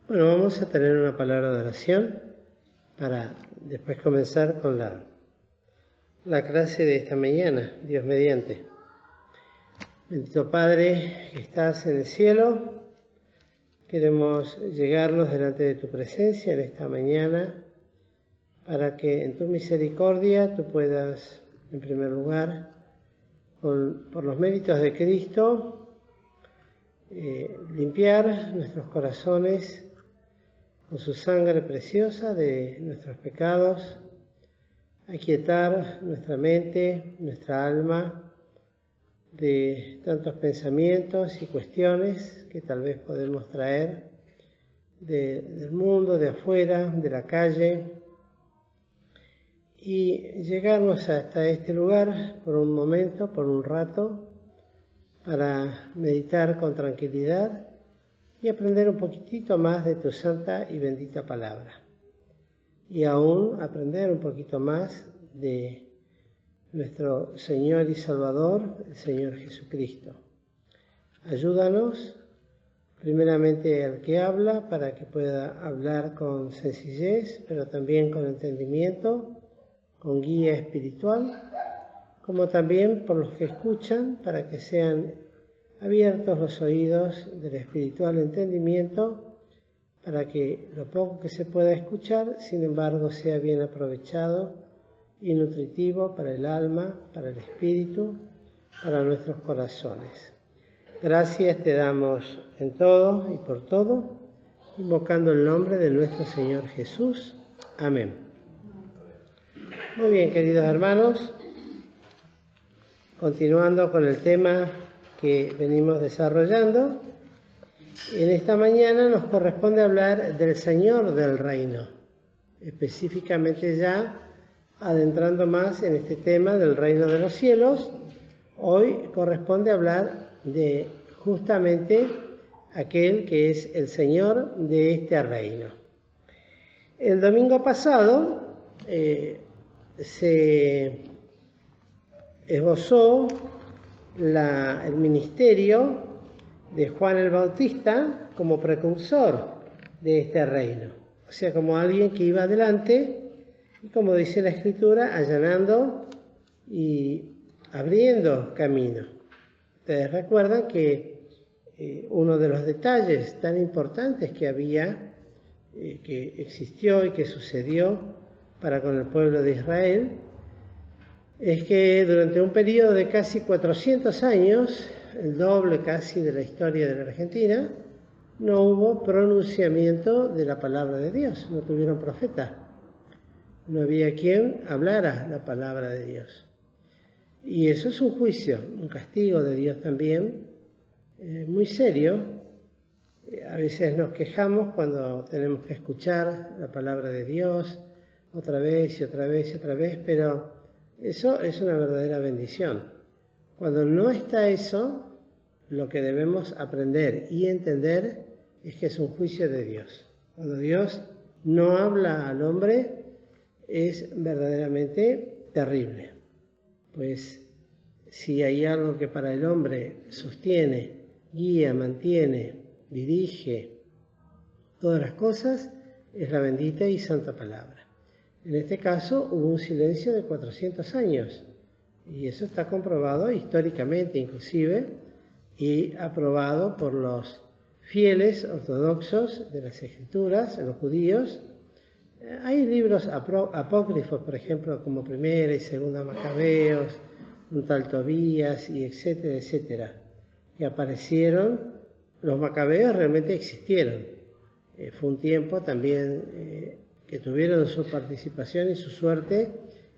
Bueno, vamos a tener una palabra de oración para después comenzar con la clase de esta mañana, Dios mediante. Bendito Padre que estás en el cielo, queremos llegarnos delante de tu presencia en esta mañana para que en tu misericordia tú puedas, en primer lugar, por los méritos de Cristo, limpiar nuestros corazones con su sangre preciosa de nuestros pecados, aquietar nuestra mente, nuestra alma de tantos pensamientos y cuestiones que tal vez podemos traer del mundo, de afuera, de la calle, y llegarnos hasta este lugar por un momento, por un rato, para meditar con tranquilidad y aprender un poquitito más de tu santa y bendita palabra. Y aún aprender un poquito más de nuestro Señor y Salvador, el Señor Jesucristo. Ayúdanos, primeramente al que habla, para que pueda hablar con sencillez, pero también con entendimiento, con guía espiritual, como también por los que escuchan, para que sean abiertos los oídos del espiritual entendimiento, para que lo poco que se pueda escuchar, sin embargo, sea bien aprovechado y nutritivo para el alma, para el espíritu, para nuestros corazones. Gracias te damos en todo y por todo, invocando el nombre de nuestro Señor Jesús. Amén. Muy bien, queridos hermanos, continuando con el tema que venimos desarrollando, en esta mañana nos corresponde hablar del Señor del Reino, específicamente ya adentrando más en este tema del reino de los cielos. Hoy corresponde hablar de justamente aquel que es el Señor de este reino. El domingo pasado se esbozó el ministerio de Juan el Bautista como precursor de este reino, o sea, como alguien que iba adelante y, como dice la Escritura, allanando y abriendo camino. Ustedes recuerdan que uno de los detalles tan importantes que había, que existió y que sucedió para con el pueblo de Israel, es que durante un periodo de casi 400 años, el doble casi de la historia de la Argentina, no hubo pronunciamiento de la palabra de Dios, no tuvieron profeta. No había quien hablara la palabra de Dios. Y eso es un juicio, un castigo de Dios también, muy serio. A veces nos quejamos cuando tenemos que escuchar la palabra de Dios otra vez y otra vez y otra vez, pero eso es una verdadera bendición. Cuando no está eso, lo que debemos aprender y entender es que es un juicio de Dios. Cuando Dios no habla al hombre, es verdaderamente terrible. Pues si hay algo que para el hombre sostiene, guía, mantiene, dirige todas las cosas, es la bendita y santa palabra. En este caso hubo un silencio de 400 años y eso está comprobado históricamente inclusive y aprobado por los fieles ortodoxos de las Escrituras, los judíos. Hay libros apócrifos, por ejemplo, como Primera y Segunda Macabeos, un tal Tobías y etcétera, etcétera, que aparecieron. Los macabeos realmente existieron. Fue un tiempo también que tuvieron su participación y su suerte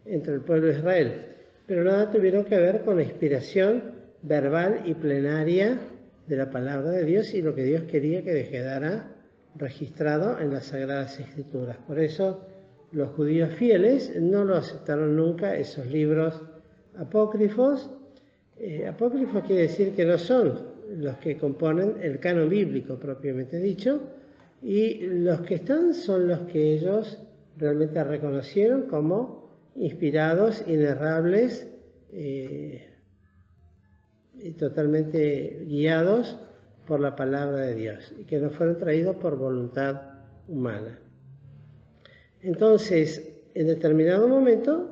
entre el pueblo de Israel, pero nada tuvieron que ver con la inspiración verbal y plenaria de la palabra de Dios y lo que Dios quería que quedara registrado en las Sagradas Escrituras. Por eso los judíos fieles no lo aceptaron nunca, esos libros apócrifos. Apócrifos quiere decir que no son los que componen el canon bíblico propiamente dicho, y los que están son los que ellos realmente reconocieron como inspirados, inerrables, y totalmente guiados por la palabra de Dios y que no fueron traídos por voluntad humana. Entonces, en determinado momento,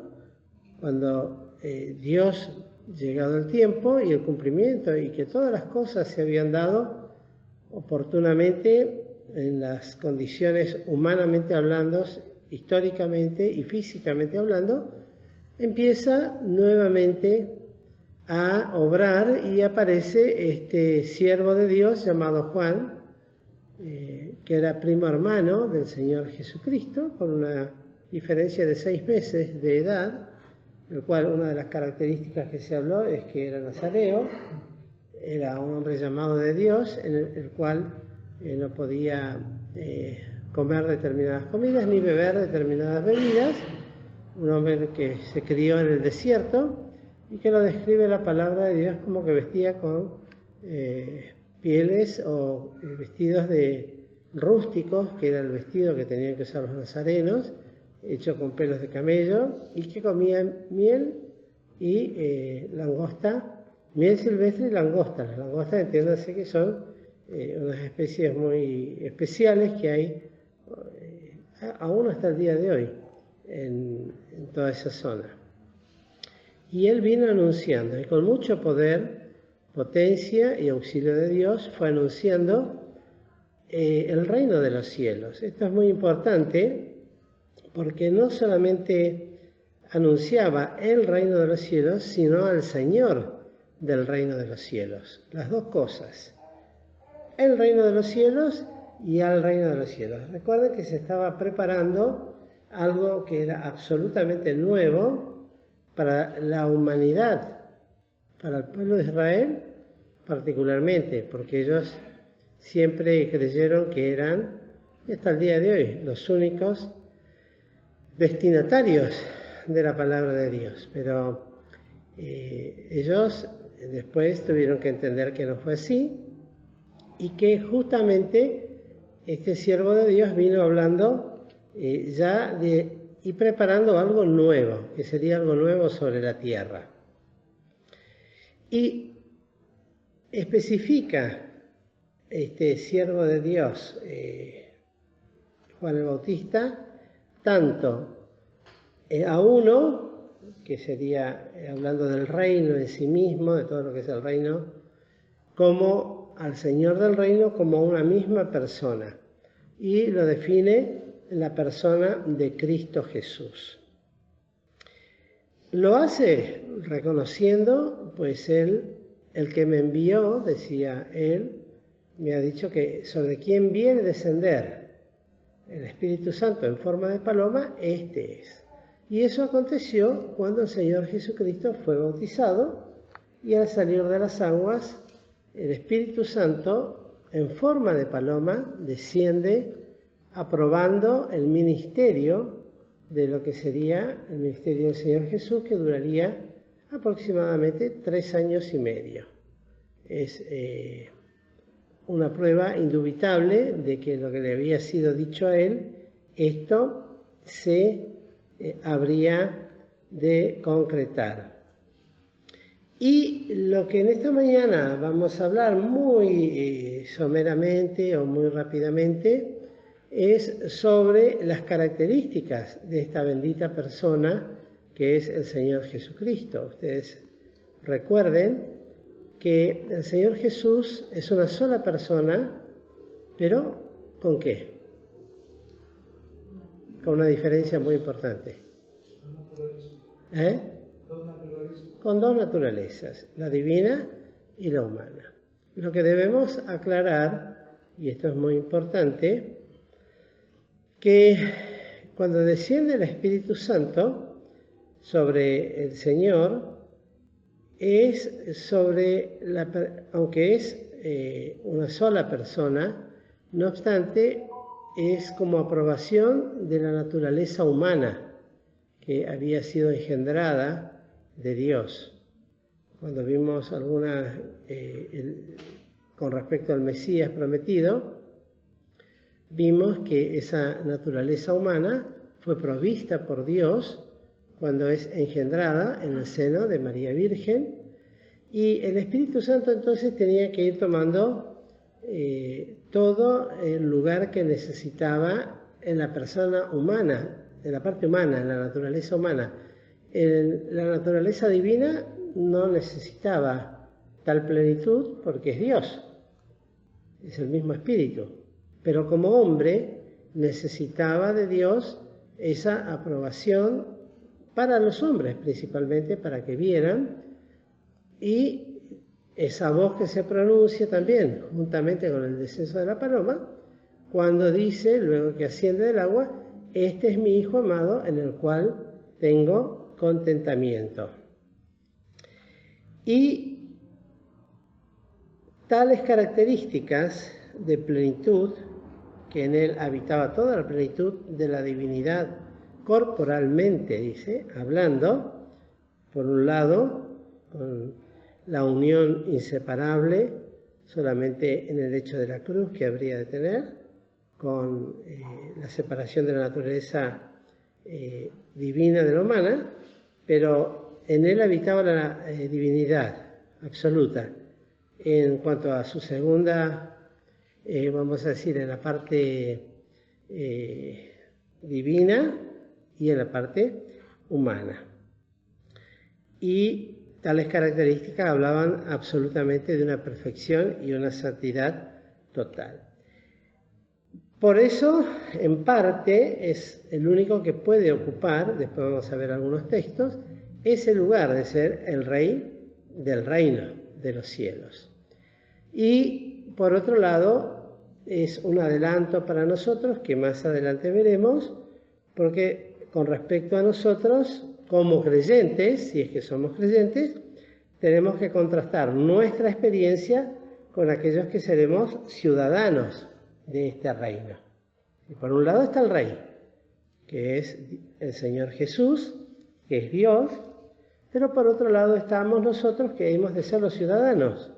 cuando Dios, llegado el tiempo y el cumplimiento y que todas las cosas se habían dado oportunamente en las condiciones humanamente hablando, históricamente y físicamente hablando, empieza nuevamente a obrar y aparece este siervo de Dios llamado Juan, que era primo hermano del Señor Jesucristo, con una diferencia de 6 meses de edad, el cual una de las características que se habló es que era nazareo, era un hombre llamado de Dios, en el cual no podía comer determinadas comidas ni beber determinadas bebidas, un hombre que se crió en el desierto y que lo describe la palabra de Dios como que vestía con pieles o vestidos de rústicos, que era el vestido que tenían que usar los nazarenos, hecho con pelos de camello, y que comía miel y langosta, miel silvestre y langosta. Las langostas, entiéndase que son unas especies muy especiales que hay aún hasta el día de hoy en toda esa zona. Y él vino anunciando, y con mucho poder, potencia y auxilio de Dios, fue anunciando el reino de los cielos. Esto es muy importante porque no solamente anunciaba el reino de los cielos, sino al Señor del reino de los cielos. Las dos cosas. El reino de los cielos y al reino de los cielos. Recuerden que se estaba preparando algo que era absolutamente nuevo para la humanidad, para el pueblo de Israel particularmente, porque ellos siempre creyeron que eran, y hasta el día de hoy, los únicos destinatarios de la palabra de Dios. Pero ellos después tuvieron que entender que no fue así y que justamente este siervo de Dios vino hablando y preparando algo nuevo, que sería algo nuevo sobre la tierra. Y especifica este siervo de Dios, Juan el Bautista, tanto a uno, que sería hablando del reino en sí mismo, de todo lo que es el reino, como al Señor del reino, como una misma persona. Y lo define en la persona de Cristo Jesús. Lo hace reconociendo, pues el que me envió, decía él, me ha dicho que sobre quién viene a descender el Espíritu Santo en forma de paloma, este es. Y eso aconteció cuando el Señor Jesucristo fue bautizado y al salir de las aguas, el Espíritu Santo en forma de paloma desciende aprobando el ministerio de lo que sería el ministerio del Señor Jesús, que duraría aproximadamente 3 años y medio. Es una prueba indubitable de que lo que le había sido dicho a él, esto se habría de concretar. Y lo que en esta mañana vamos a hablar muy someramente o muy rápidamente es sobre las características de esta bendita persona que es el Señor Jesucristo. Ustedes recuerden que el Señor Jesús es una sola persona, pero ¿con qué? Con una diferencia muy importante. Con 2 naturalezas, la divina y la humana. Lo que debemos aclarar, y esto es muy importante, que cuando desciende el Espíritu Santo sobre el Señor, es sobre, aunque es una sola persona, no obstante, es como aprobación de la naturaleza humana que había sido engendrada de Dios. Cuando vimos algunas, con respecto al Mesías prometido, vimos que esa naturaleza humana fue provista por Dios cuando es engendrada en el seno de María Virgen, y el Espíritu Santo entonces tenía que ir tomando todo el lugar que necesitaba en la persona humana, en la parte humana, en la naturaleza humana. La naturaleza divina no necesitaba tal plenitud porque es Dios, es el mismo espíritu. Pero como hombre necesitaba de Dios esa aprobación para los hombres, principalmente para que vieran, y esa voz que se pronuncia también, juntamente con el descenso de la paloma, cuando dice, luego que asciende del agua, este es mi Hijo amado en el cual tengo contentamiento. Y tales características de plenitud, que en él habitaba toda la plenitud de la divinidad corporalmente, dice, hablando, por un lado, con la unión inseparable, solamente en el hecho de la cruz que habría de tener, con la separación de la naturaleza divina de la humana, pero en él habitaba la divinidad absoluta. En cuanto a su segunda, vamos a decir, en la parte divina y en la parte humana. Y tales características hablaban absolutamente de una perfección y una santidad total. Por eso, en parte, es el único que puede ocupar, después vamos a ver algunos textos, ese lugar de ser el rey del reino de los cielos. Y, por otro lado, es un adelanto para nosotros, que más adelante veremos, porque con respecto a nosotros, como creyentes, si es que somos creyentes, tenemos que contrastar nuestra experiencia con aquellos que seremos ciudadanos de este reino. Y por un lado está el rey, que es el Señor Jesús, que es Dios, pero por otro lado estamos nosotros que hemos de ser los ciudadanos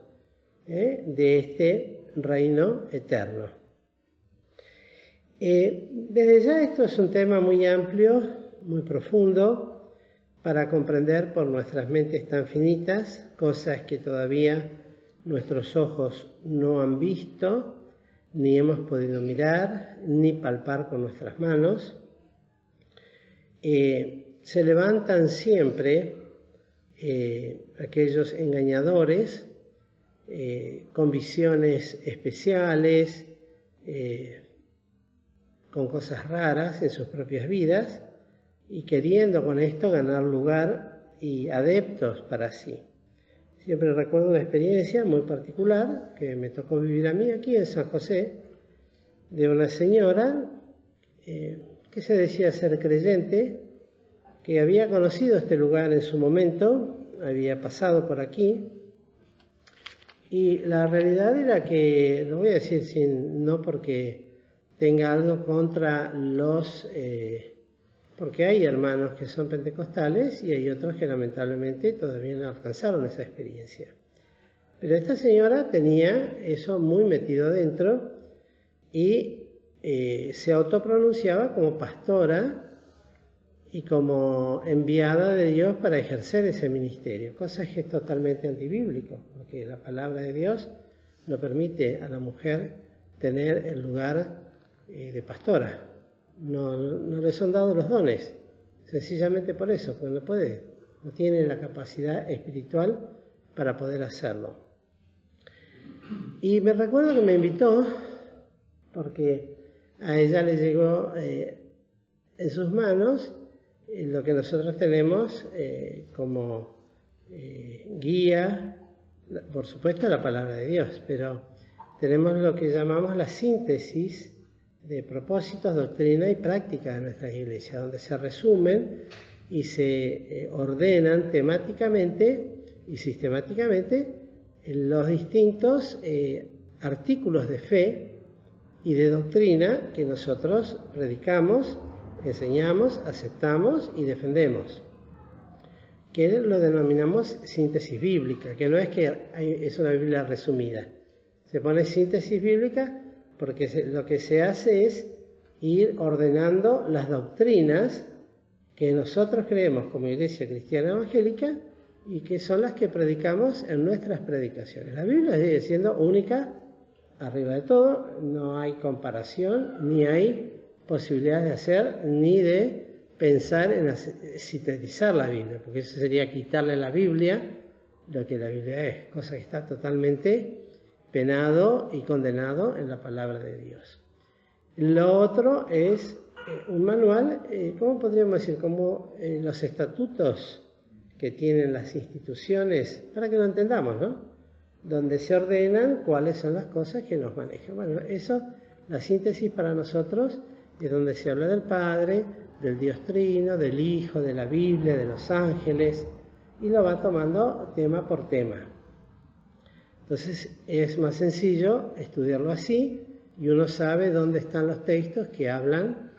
de este reino eterno. Desde ya esto es un tema muy amplio, muy profundo, para comprender por nuestras mentes tan finitas cosas que todavía nuestros ojos no han visto, ni hemos podido mirar, ni palpar con nuestras manos. Se levantan siempre aquellos engañadores con visiones especiales, con cosas raras en sus propias vidas, y queriendo con esto ganar lugar y adeptos para sí. Siempre recuerdo una experiencia muy particular que me tocó vivir a mí aquí en San José, de una señora que se decía ser creyente, que había conocido este lugar en su momento, había pasado por aquí, y la realidad era que, lo voy a decir no porque tenga algo contra los... porque hay hermanos que son pentecostales y hay otros que lamentablemente todavía no alcanzaron esa experiencia. Pero esta señora tenía eso muy metido dentro y se autopronunciaba como pastora y como enviada de Dios para ejercer ese ministerio, cosa que es totalmente antibíblico, porque la palabra de Dios no permite a la mujer tener el lugar de pastora. No le son dados los dones, sencillamente por eso, porque no tiene la capacidad espiritual para poder hacerlo. Y me recuerdo que me invitó, porque a ella le llegó en sus manos lo que nosotros tenemos como guía, por supuesto la palabra de Dios, pero tenemos lo que llamamos la síntesis de propósitos, doctrina y práctica de nuestra iglesia, donde se resumen y se ordenan temáticamente y sistemáticamente los distintos artículos de fe y de doctrina que nosotros predicamos, enseñamos, aceptamos y defendemos, que lo denominamos síntesis bíblica, que no es que es una Biblia resumida, se pone síntesis bíblica porque lo que se hace es ir ordenando las doctrinas que nosotros creemos como Iglesia Cristiana Evangélica y que son las que predicamos en nuestras predicaciones. La Biblia sigue siendo única, arriba de todo, no hay comparación, ni hay posibilidad de hacer, ni de pensar en sintetizar la Biblia, porque eso sería quitarle a la Biblia lo que la Biblia es, cosa que está totalmente penado y condenado en la palabra de Dios. Lo otro es un manual, ¿cómo podríamos decir? Como los estatutos que tienen las instituciones, para que lo entendamos, ¿no? Donde se ordenan cuáles son las cosas que nos manejan. Bueno, eso, la síntesis para nosotros es donde se habla del Padre, del Dios Trino, del Hijo, de la Biblia, de los ángeles, y lo va tomando tema por tema. Entonces es más sencillo estudiarlo así, y uno sabe dónde están los textos que hablan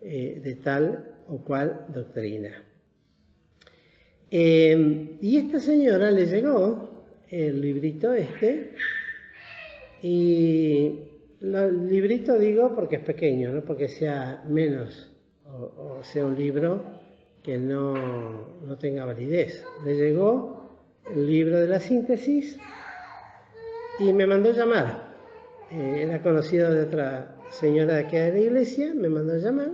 de tal o cual doctrina. Y esta señora le llegó el librito y el librito digo porque es pequeño, no porque sea menos o sea un libro que no tenga validez. Le llegó el libro de la síntesis y me mandó llamar. Era conocido de otra señora de aquí de la iglesia, me mandó llamar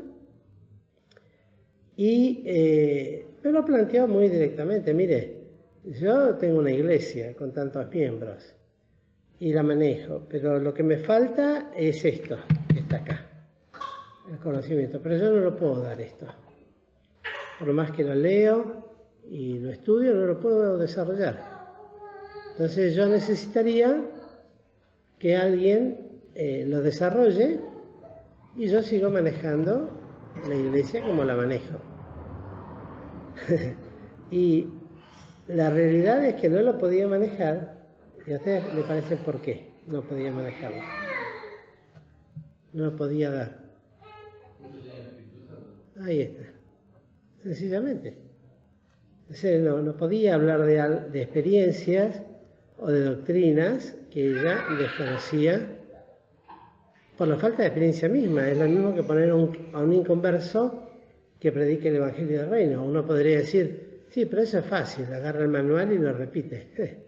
y me lo planteó muy directamente. Mire, yo tengo una iglesia con tantos miembros y la manejo, pero lo que me falta es esto que está acá, el conocimiento, pero yo no lo puedo dar esto. Por más que lo leo y lo estudio, no lo puedo desarrollar. Entonces yo necesitaría que alguien lo desarrolle y yo sigo manejando la iglesia como la manejo. Y la realidad es que no lo podía manejar, y a ustedes le parece por qué no podía manejarlo. No lo podía dar. Ahí está. Sencillamente. Entonces no podía hablar de experiencias o de doctrinas que ella desconocía por la falta de experiencia misma. Es lo mismo que poner a un inconverso que predique el Evangelio del Reino. Uno podría decir, sí, pero eso es fácil, agarra el manual y lo repite.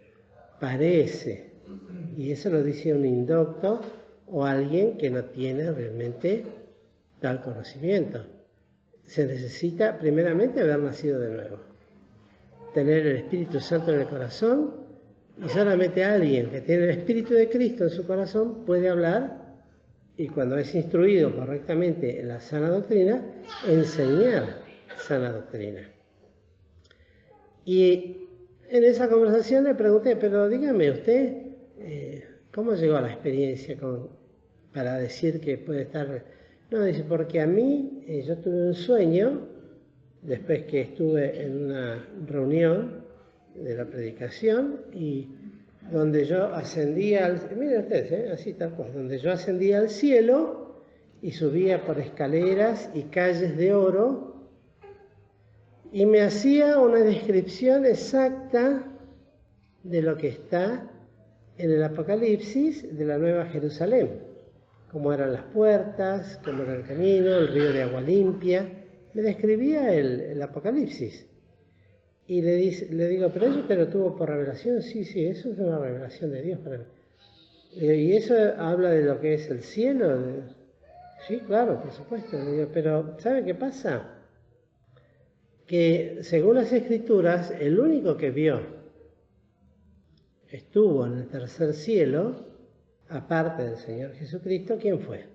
Parece. Y eso lo dice un indocto o alguien que no tiene realmente tal conocimiento. Se necesita primeramente haber nacido de nuevo, tener el Espíritu Santo en el corazón, y solamente alguien que tiene el Espíritu de Cristo en su corazón puede hablar, y cuando es instruido correctamente en la sana doctrina, enseñar sana doctrina. Y en esa conversación le pregunté, pero dígame usted, ¿cómo llegó a la experiencia para decir que puede estar? No, dice, porque a mí, yo tuve un sueño, después que estuve en una reunión de la predicación, y donde yo ascendía miren ustedes, así tal cual, donde yo ascendía al cielo y subía por escaleras y calles de oro, y me hacía una descripción exacta de lo que está en el Apocalipsis de la Nueva Jerusalén, cómo eran las puertas, cómo era el camino, el río de agua limpia. Me describía el Apocalipsis. Y le digo, ¿pero eso te lo tuvo por revelación? Sí, eso es una revelación de Dios para mí. ¿Y eso habla de lo que es el cielo? Sí, claro, por supuesto. Le digo, pero ¿sabe qué pasa? Que según las Escrituras, el único que estuvo en el tercer cielo, aparte del Señor Jesucristo, ¿quién fue?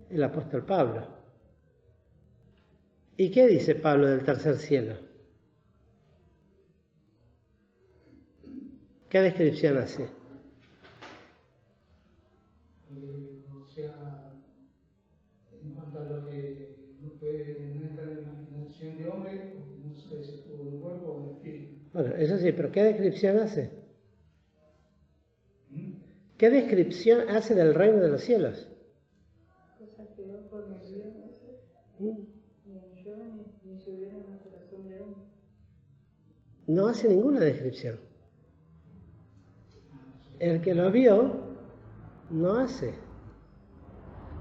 El apóstol Pablo. ¿Y qué dice Pablo del tercer cielo? ¿Qué descripción hace? O sea, en cuanto a lo que no entra en la imaginación de hombre, no sé si estuvo en el cuerpo o en el espíritu. Bueno, eso sí, pero ¿qué descripción hace? ¿Qué descripción hace del reino de los cielos? Cosas que ojos no vieron, ni yo ni se hubieran en el corazón de hombre. No hace ninguna descripción. El que lo vio, no hace.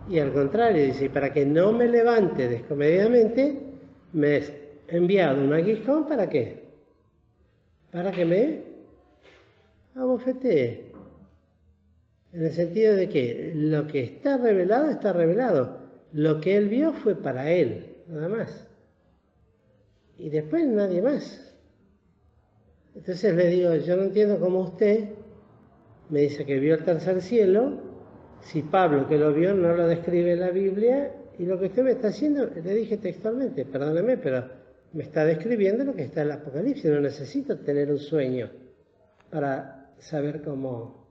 Y al contrario, dice, para que no me levante descomedidamente, me he enviado un aguijón, ¿para qué? Para que me abofetee. En el sentido de que lo que está revelado está revelado. Lo que él vio fue para él, nada más. Y después nadie más. Entonces le digo, yo no entiendo cómo usted me dice que vio el tercer cielo, si Pablo que lo vio no lo describe en la Biblia, y lo que usted me está haciendo, le dije textualmente, perdóneme, pero me está describiendo lo que está en el Apocalipsis, no necesito tener un sueño para saber cómo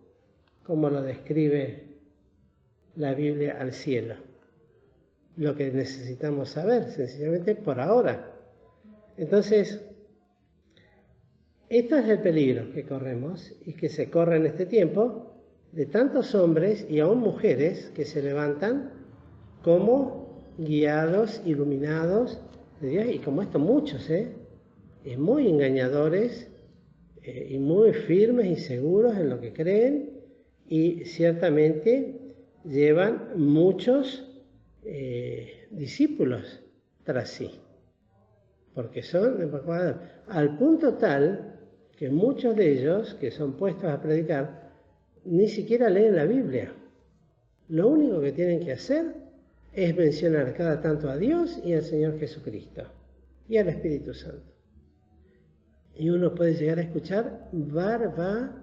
lo describe la Biblia al cielo. Lo que necesitamos saber, sencillamente por ahora. Entonces, esto es el peligro que corremos y que se corre en este tiempo de tantos hombres y aún mujeres que se levantan como guiados, iluminados de Dios, y como esto muchos, muy engañadores y muy firmes y seguros en lo que creen, y ciertamente llevan muchos discípulos tras sí, porque son al punto tal que muchos de ellos que son puestos a predicar ni siquiera leen la Biblia. Lo único que tienen que hacer es mencionar cada tanto a Dios y al Señor Jesucristo y al Espíritu Santo. Y uno puede llegar a escuchar barbaridades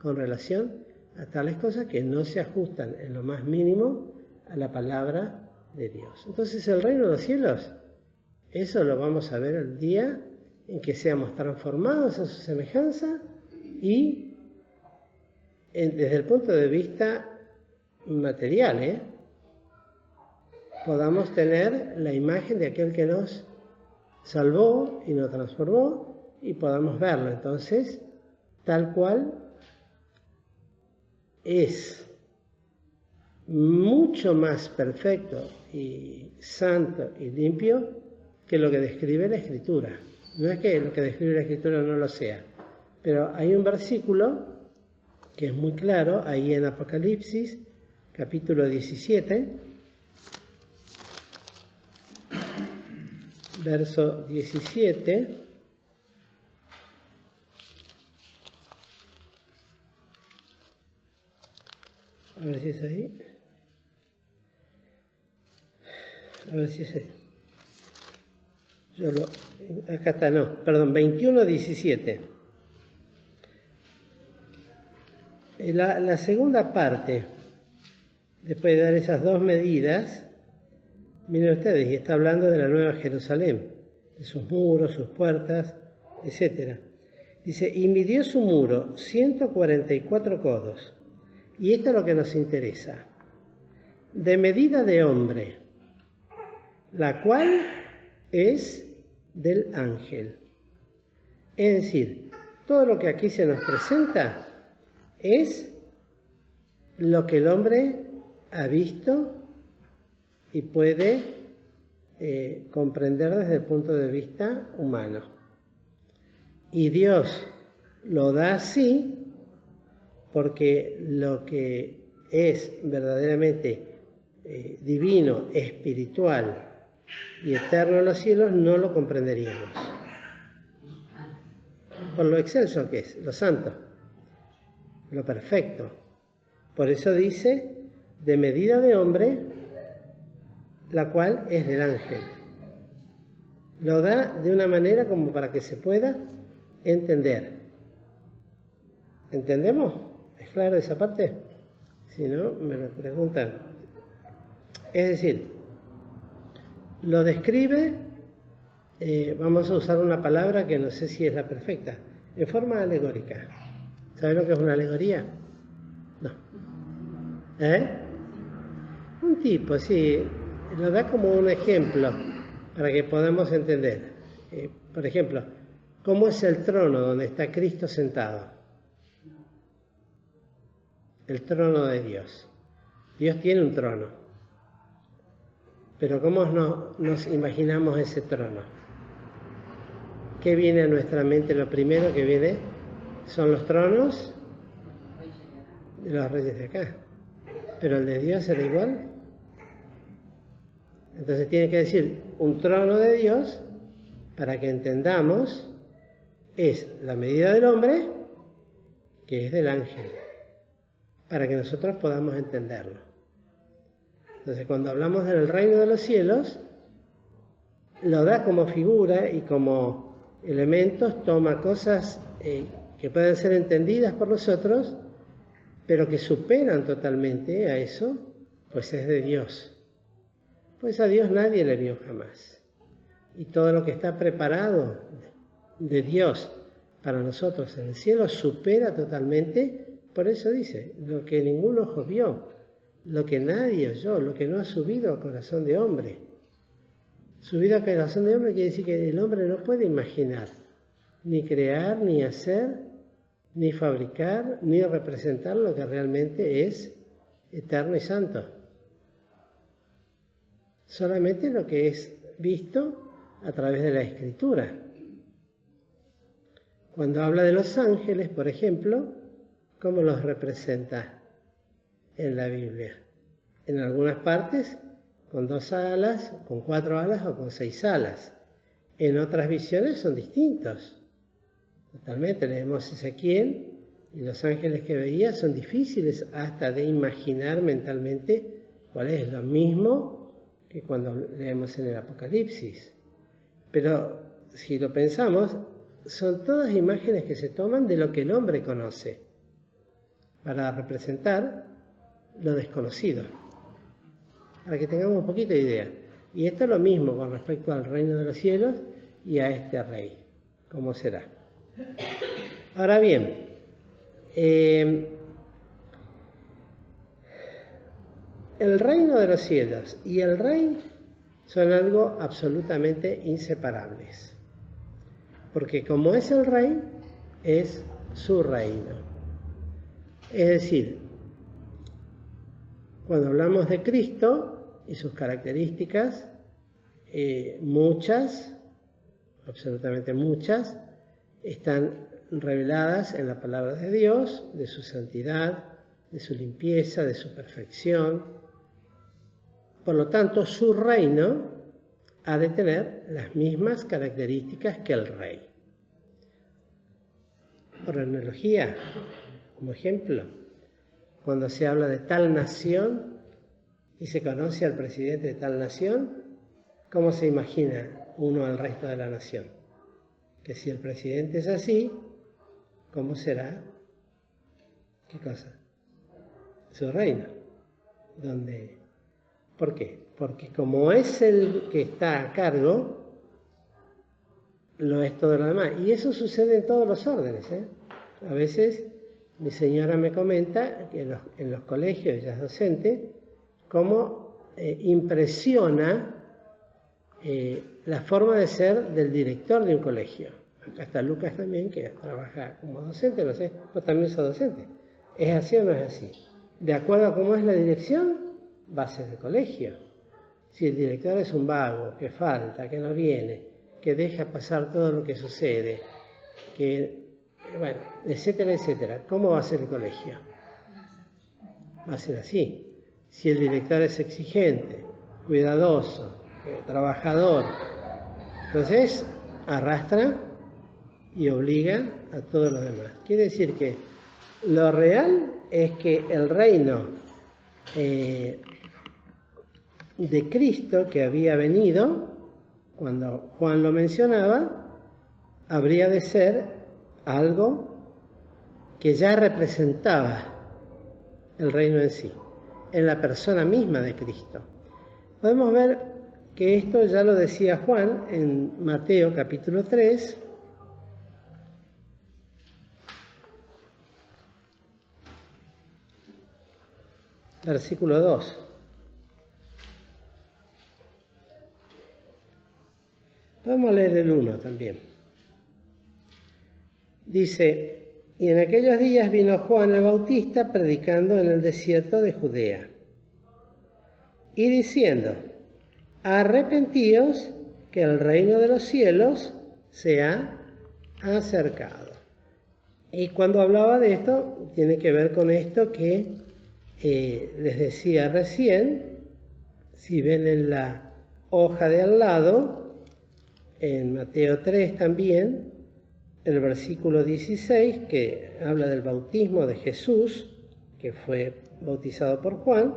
con relación a tales cosas que no se ajustan en lo más mínimo a la palabra de Dios. Entonces el reino de los cielos, eso lo vamos a ver el día en que seamos transformados a su semejanza y desde el punto de vista material, podamos tener la imagen de aquel que nos salvó y nos transformó y podamos verlo entonces tal cual es, mucho más perfecto y santo y limpio que lo que describe la Escritura. No es que lo que describe la Escritura no lo sea, pero hay un versículo que es muy claro ahí en Apocalipsis, capítulo 17, verso 17. A ver si es ahí. A ver si es ahí. Acá está, no, perdón, 21:17. La segunda parte, después de dar esas dos medidas, miren ustedes, y está hablando de la Nueva Jerusalén, de sus muros, sus puertas, etc. Dice, y midió su muro 144 codos. Y esto es lo que nos interesa. De medida de hombre, la cual es del ángel. Es decir, todo lo que aquí se nos presenta es lo que el hombre ha visto y puede comprender desde el punto de vista humano. Y Dios lo da así porque lo que es verdaderamente divino, espiritual y eterno en los cielos no lo comprenderíamos. Por lo excelso que es, lo santo, lo perfecto. Por eso dice, de medida de hombre, la cual es del ángel. Lo da de una manera como para que se pueda entender. ¿Entendemos? ¿Es claro esa parte? Si no, me lo preguntan. Es decir, lo describe, vamos a usar una palabra que no sé si es la perfecta, en forma alegórica. ¿Saben lo que es una alegoría? No. Un tipo, sí, lo da como un ejemplo para que podamos entender. Por ejemplo, ¿cómo es el trono donde está Cristo sentado? El trono de Dios. Dios tiene un trono. Pero ¿cómo nos imaginamos ese trono? ¿Qué viene a nuestra mente? Lo primero que viene son los tronos de los reyes de acá. Pero el de Dios era igual. Entonces tiene que decir un trono de Dios para que entendamos es la medida del hombre que es del ángel, para que nosotros podamos entenderlo. Entonces, cuando hablamos del reino de los cielos, lo da como figura y como elementos, toma cosas que pueden ser entendidas por nosotros, pero que superan totalmente a eso, pues es de Dios. Pues a Dios nadie le vio jamás. Y todo lo que está preparado de Dios para nosotros en el cielo supera totalmente, por eso dice, lo que ningún ojo vio, lo que nadie oyó, lo que no ha subido al corazón de hombre. Subido al corazón de hombre quiere decir que el hombre no puede imaginar, ni crear, ni hacer, ni fabricar, ni representar lo que realmente es eterno y santo. Solamente lo que es visto a través de la Escritura. Cuando habla de los ángeles, por ejemplo, ¿cómo los representa en la Biblia? En algunas partes con 2 alas, con 4 alas o con 6 alas. En otras visiones son distintos. Totalmente, leemos Ezequiel y los ángeles que veía son difíciles hasta de imaginar mentalmente cuál es, lo mismo que cuando leemos en el Apocalipsis. Pero si lo pensamos, son todas imágenes que se toman de lo que el hombre conoce para representar lo desconocido, para que tengamos un poquito de idea. Y esto es lo mismo con respecto al reino de los cielos y a este rey, ¿cómo será? Ahora bien, el reino de los cielos y el rey son algo absolutamente inseparables. Porque como es el rey, es su reino. Es decir, cuando hablamos de Cristo y sus características, muchas, absolutamente muchas, están reveladas en la palabra de Dios, de su santidad, de su limpieza, de su perfección. Por lo tanto, su reino ha de tener las mismas características que el rey. Por analogía, como ejemplo, cuando se habla de tal nación y se conoce al presidente de tal nación, ¿cómo se imagina uno al resto de la nación? Que si el presidente es así, ¿cómo será? ¿Qué cosa? Su reino. ¿Por qué? Porque como es el que está a cargo, lo es todo lo demás. Y eso sucede en todos los órdenes. A veces mi señora me comenta que en los colegios, ella es docente, cómo impresiona la forma de ser del director de un colegio. Acá está Lucas también, que trabaja como docente, no sé, vos también sos docente. ¿Es así o no es así? De acuerdo a cómo es la dirección, va a ser de colegio. Si el director es un vago, que falta, que no viene, que deja pasar todo lo que sucede, bueno, etcétera, etcétera, ¿cómo va a ser el colegio? Va a ser así. Si el director es exigente, cuidadoso, trabajador, entonces arrastra y obliga a todos los demás. Quiere decir que lo real es que el reino de Cristo que había venido, cuando Juan lo mencionaba, habría de ser algo que ya representaba el reino en sí, en la persona misma de Cristo. Podemos ver que esto ya lo decía Juan en Mateo capítulo 3, versículo 2. Vamos a leer el 1 también. Dice, y en aquellos días vino Juan el Bautista predicando en el desierto de Judea y diciendo, arrepentíos que el reino de los cielos se ha acercado. Y cuando hablaba de esto, tiene que ver con esto que les decía recién, si ven en la hoja de al lado, en Mateo 3 también, el versículo 16, que habla del bautismo de Jesús, que fue bautizado por Juan.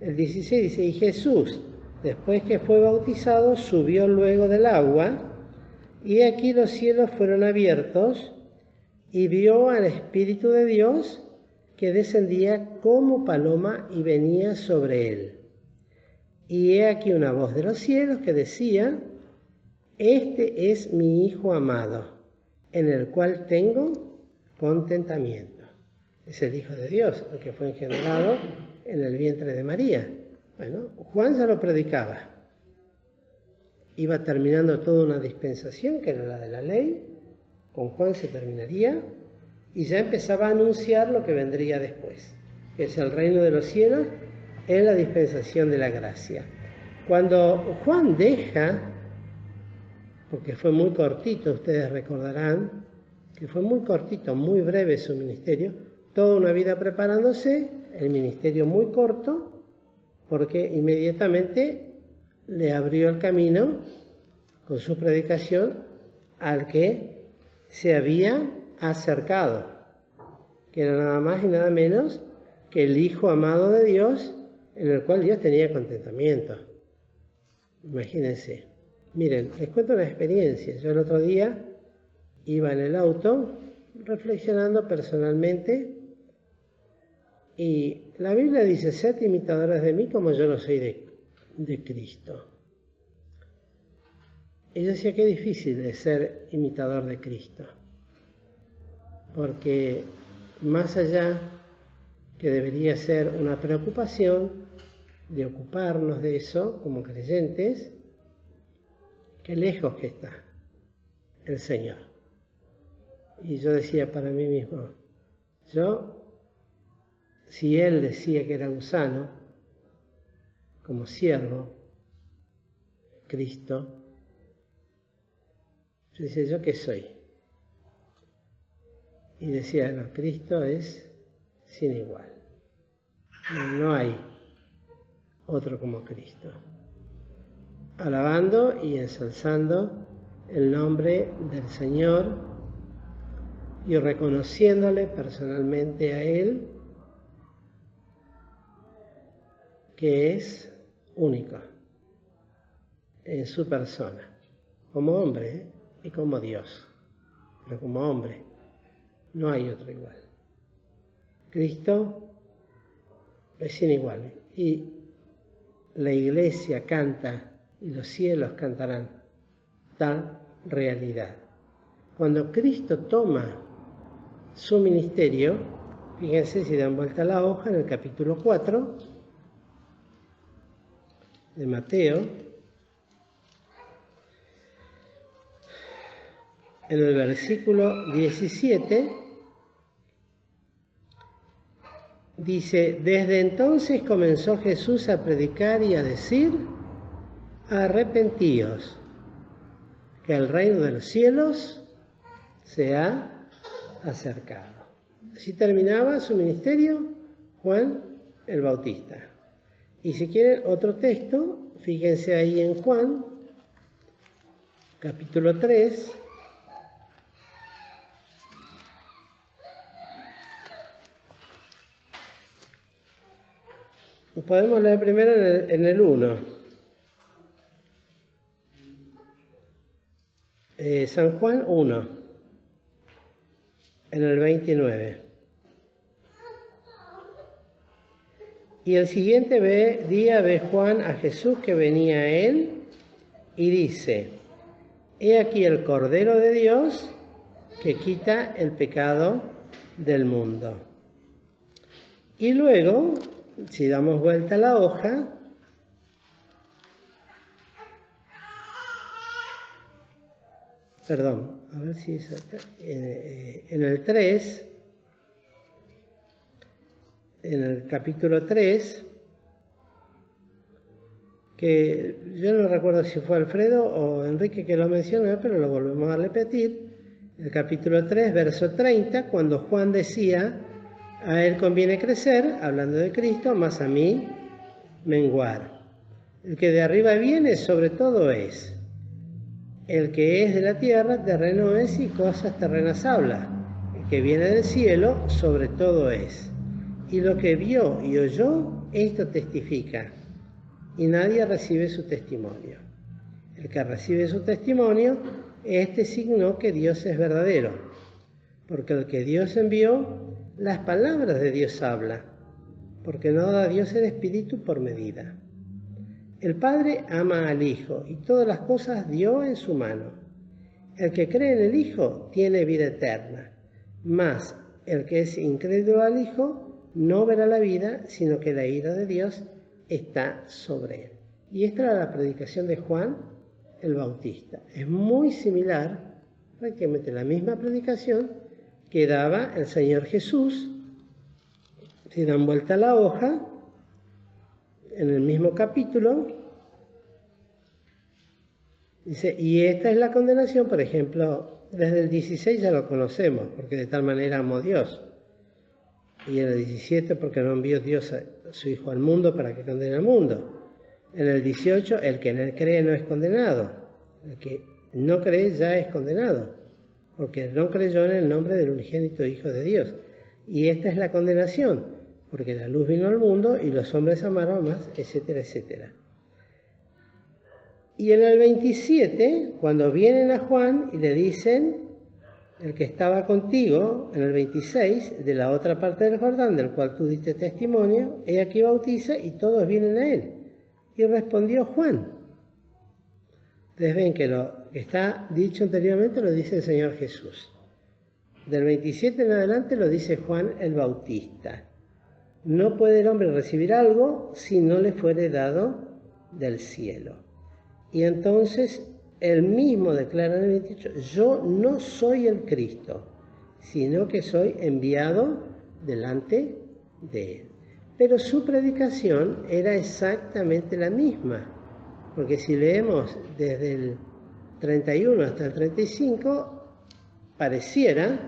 El 16 dice, y Jesús, después que fue bautizado, subió luego del agua, y aquí los cielos fueron abiertos, y vio al Espíritu de Dios que descendía como paloma y venía sobre él. Y he aquí una voz de los cielos que decía, este es mi Hijo amado, en el cual tengo contentamiento. Es el Hijo de Dios, el que fue engendrado en el vientre de María. Bueno, Juan ya lo predicaba. Iba terminando toda una dispensación, que era la de la ley. Con Juan se terminaría y ya empezaba a anunciar lo que vendría después, que es el reino de los cielos en la dispensación de la gracia. Cuando Juan deja, porque fue muy cortito, ustedes recordarán que fue muy cortito, muy breve su ministerio, toda una vida preparándose, el ministerio muy corto, porque inmediatamente le abrió el camino con su predicación al que se había acercado, que era nada más y nada menos que el Hijo amado de Dios, en el cual Dios tenía contentamiento. Imagínense. Miren, les cuento una experiencia. Yo el otro día iba en el auto reflexionando personalmente y la Biblia dice, sed imitadores de mí como yo lo soy de Cristo. Y yo decía, qué difícil es ser imitador de Cristo, porque más allá que debería ser una preocupación de ocuparnos de eso como creyentes, qué lejos que está el Señor. Y yo decía para mí mismo, si Él decía que era gusano, como siervo, Cristo, yo decía, ¿yo qué soy? Y decía, no, Cristo es sin igual. No hay otro como Cristo. Alabando y ensalzando el nombre del Señor y reconociéndole personalmente a Él, que es único en su persona, como hombre y como Dios, pero como hombre no hay otro igual. Cristo es sin igual y la iglesia canta y los cielos cantarán tal realidad. Cuando Cristo toma su ministerio, fíjense si dan vuelta la hoja en el capítulo 4 de Mateo, en el versículo 17, dice, desde entonces comenzó Jesús a predicar y a decir, arrepentíos, que el reino de los cielos se ha acercado. Así terminaba su ministerio Juan el Bautista. Y si quieren otro texto, fíjense ahí en Juan, capítulo 3, podemos leer primero en el 1. San Juan 1, en el 29. Y el siguiente día ve Juan a Jesús que venía a él y dice, he aquí el Cordero de Dios que quita el pecado del mundo. Y luego, si damos vuelta a la hoja, perdón, a ver si es acá, en el 3, en el capítulo 3, que yo no recuerdo si fue Alfredo o Enrique que lo mencionó, pero lo volvemos a repetir, el capítulo 3, verso 30, cuando Juan decía, a él conviene crecer, hablando de Cristo, más a mí menguar. El que de arriba viene sobre todo es el que es de la tierra, terreno es y cosas terrenas habla. El que viene del cielo, sobre todo es. Y lo que vio y oyó, esto testifica. Y nadie recibe su testimonio. El que recibe su testimonio, este signó que Dios es verdadero. Porque el que Dios envió, las palabras de Dios habla. Porque no da Dios el Espíritu por medida. El Padre ama al Hijo y todas las cosas dio en su mano. El que cree en el Hijo tiene vida eterna, mas el que es incrédulo al Hijo no verá la vida, sino que la ira de Dios está sobre él. Y esta era la predicación de Juan el Bautista. Es muy similar, prácticamente la misma predicación que daba el Señor Jesús. Si dan vuelta a la hoja, en el mismo capítulo, dice, y esta es la condenación, por ejemplo, desde el 16 ya lo conocemos, porque de tal manera amó Dios. Y en el 17, porque no envió Dios a su Hijo al mundo para que condene al mundo. En el 18, el que en él cree no es condenado. El que no cree ya es condenado, porque no creyó en el nombre del unigénito Hijo de Dios. Y esta es la condenación, porque la luz vino al mundo y los hombres amaron más, etcétera, etcétera. Y en el 27, cuando vienen a Juan y le dicen, el que estaba contigo, en el 26, de la otra parte del Jordán, del cual tú diste testimonio, he aquí bautiza y todos vienen a él. Y respondió Juan. Ustedes ven que lo que está dicho anteriormente lo dice el Señor Jesús. Del 27 en adelante lo dice Juan el Bautista. No puede el hombre recibir algo si no le fuere dado del cielo. Y entonces él mismo declara en el 28, yo no soy el Cristo, sino que soy enviado delante de él. Pero su predicación era exactamente la misma, porque si leemos desde el 31 hasta el 35, pareciera,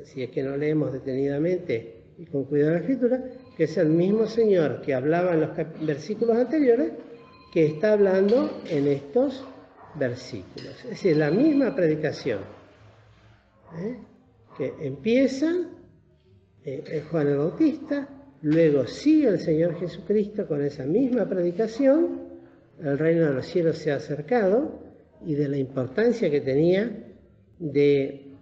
si es que no leemos detenidamente y con cuidado la Escritura, que es el mismo Señor que hablaba en los versículos anteriores, que está hablando en estos versículos. Es decir, la misma predicación, que empieza Juan el Bautista, luego sigue el Señor Jesucristo con esa misma predicación, el reino de los cielos se ha acercado, y de la importancia que tenía de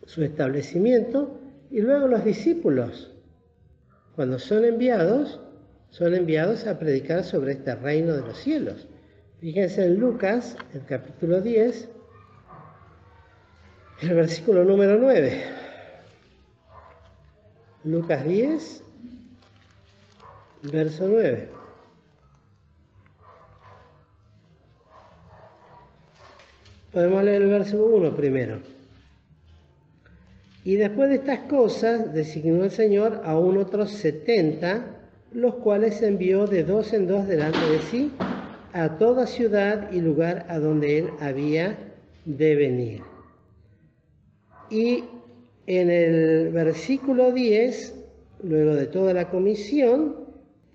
su establecimiento, y luego los discípulos, cuando son enviados a predicar sobre este reino de los cielos. Fíjense en Lucas, el capítulo 10, el versículo número 9. Lucas 10, verso 9. Podemos leer el verso 1 primero. Y después de estas cosas designó el Señor aún otros 70, los cuales envió de dos en dos delante de sí a toda ciudad y lugar a donde él había de venir. Y en el versículo 10, luego de toda la comisión,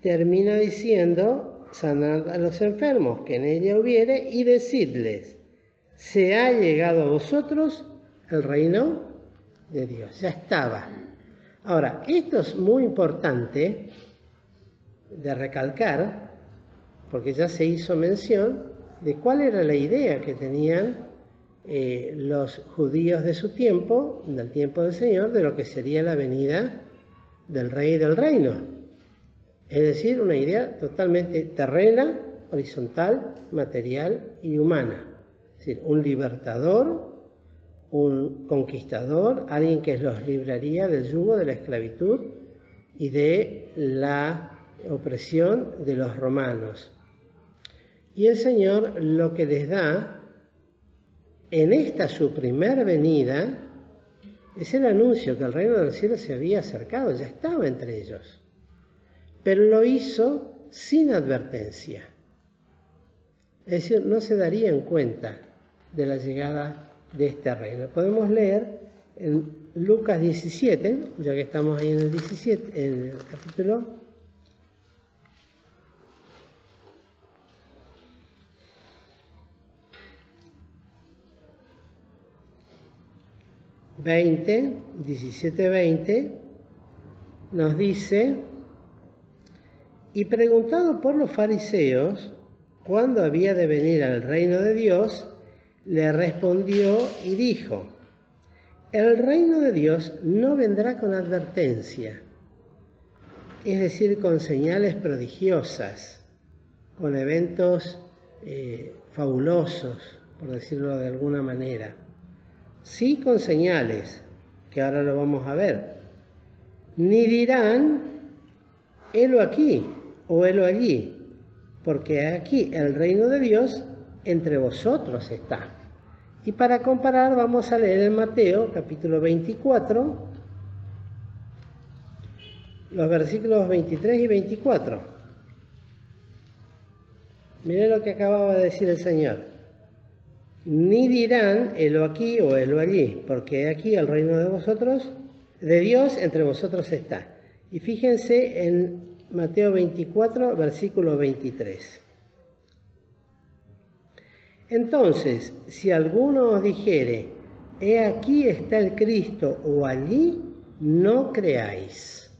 termina diciendo, sanad a los enfermos que en ella hubiere y decidles, se ha llegado a vosotros el reino de Dios. Ya estaba. Ahora, esto es muy importante de recalcar, porque ya se hizo mención de cuál era la idea que tenían los judíos de su tiempo, del tiempo del Señor, de lo que sería la venida del Rey del Reino. Es decir, una idea totalmente terrena, horizontal, material y humana. Es decir, un libertador, un conquistador, alguien que los libraría del yugo de la esclavitud y de la opresión de los romanos. Y el Señor lo que les da en esta su primera venida es el anuncio que el reino del cielo se había acercado, ya estaba entre ellos, pero lo hizo sin advertencia. Es decir, no se darían cuenta de la llegada de este reino. Podemos leer en Lucas 17, ya que estamos ahí en el 17, en el capítulo. 17-20, nos dice: y preguntado por los fariseos cuándo había de venir al reino de Dios, le respondió y dijo: el reino de Dios no vendrá con advertencia, es decir, con señales prodigiosas, con eventos fabulosos, por decirlo de alguna manera. Sí, con señales, que ahora lo vamos a ver. Ni dirán, helo aquí o helo allí, porque aquí el reino de Dios entre vosotros está. Y para comparar vamos a leer en Mateo capítulo 24, los versículos 23 y 24. Miren lo que acababa de decir el Señor. Ni dirán, helo aquí o helo allí, porque aquí el reino de vosotros, de Dios entre vosotros está. Y fíjense en Mateo 24, versículo 23. Entonces, si alguno os dijere, he aquí está el Cristo o allí, no creáis.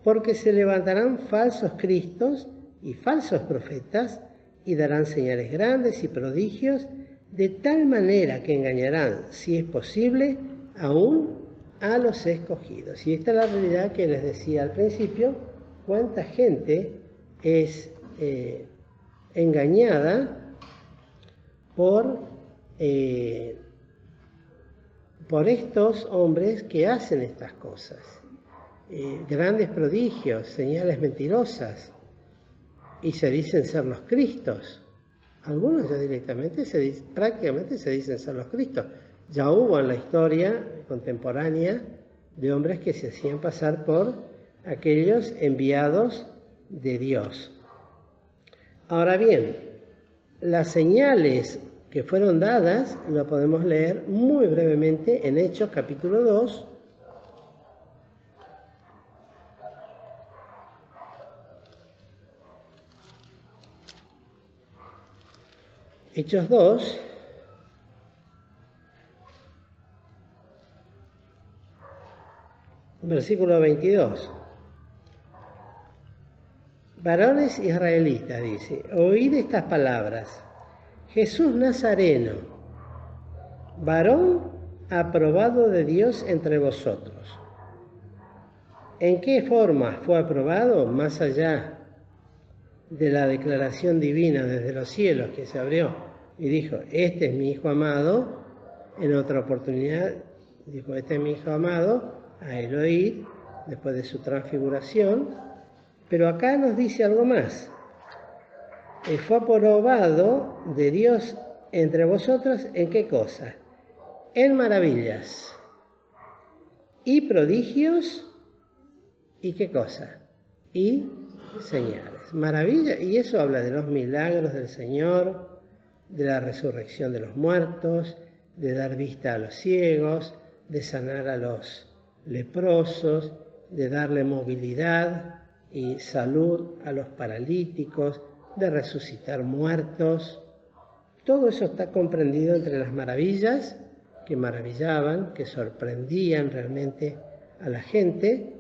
Porque se levantarán falsos cristos y falsos profetas y darán señales grandes y prodigios, de tal manera que engañarán, si es posible, aún a los escogidos. Y esta es la realidad que les decía al principio: cuánta gente es engañada por estos hombres que hacen estas cosas. Grandes prodigios, señales mentirosas, y se dicen ser los Cristos. Algunos ya directamente prácticamente se dicen ser los Cristos. Ya hubo en la historia contemporánea de hombres que se hacían pasar por aquellos enviados de Dios. Ahora bien, las señales que fueron dadas lo podemos leer muy brevemente en Hechos capítulo 2. Hechos 2, versículo 22. Varones israelitas, dice, oíd estas palabras. Jesús Nazareno, varón aprobado de Dios entre vosotros. ¿En qué forma fue aprobado? Más allá de la declaración divina desde los cielos que se abrió y dijo, este es mi Hijo amado. En otra oportunidad dijo, este es mi Hijo amado, a él oíd, después de su transfiguración. Pero acá nos dice algo más. Fue aprobado de Dios entre vosotros, ¿en qué cosa? En maravillas y prodigios, ¿y qué cosa? Y señales. Maravilla, y eso habla de los milagros del Señor, de la resurrección de los muertos, de dar vista a los ciegos, de sanar a los leprosos, de darle movilidad y salud a los paralíticos, de resucitar muertos. Todo eso está comprendido entre las maravillas que maravillaban, que sorprendían realmente a la gente,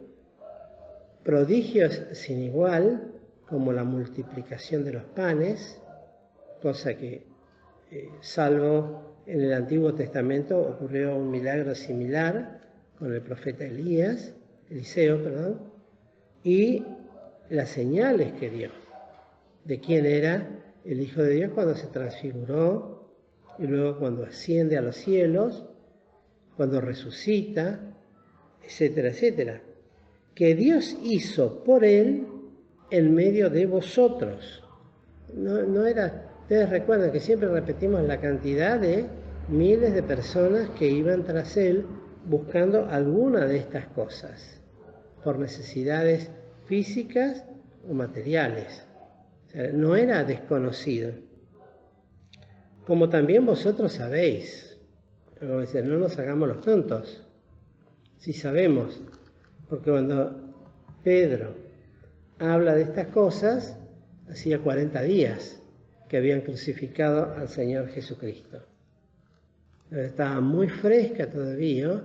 prodigios sin igual, como la multiplicación de los panes, cosa que, salvo en el Antiguo Testamento, ocurrió un milagro similar con el profeta Eliseo, y las señales que dio de quién era el Hijo de Dios cuando se transfiguró y luego cuando asciende a los cielos, cuando resucita, etcétera, etcétera. Que Dios hizo por él en medio de vosotros. No era, ustedes recuerdan que siempre repetimos la cantidad de miles de personas que iban tras él buscando alguna de estas cosas, por necesidades físicas o materiales. O sea, no era desconocido. Como también vosotros sabéis. Como dicen, no nos hagamos los tontos. Sí sabemos. Porque cuando Pedro habla de estas cosas, hacía 40 días que habían crucificado al Señor Jesucristo. Estaba muy fresca todavía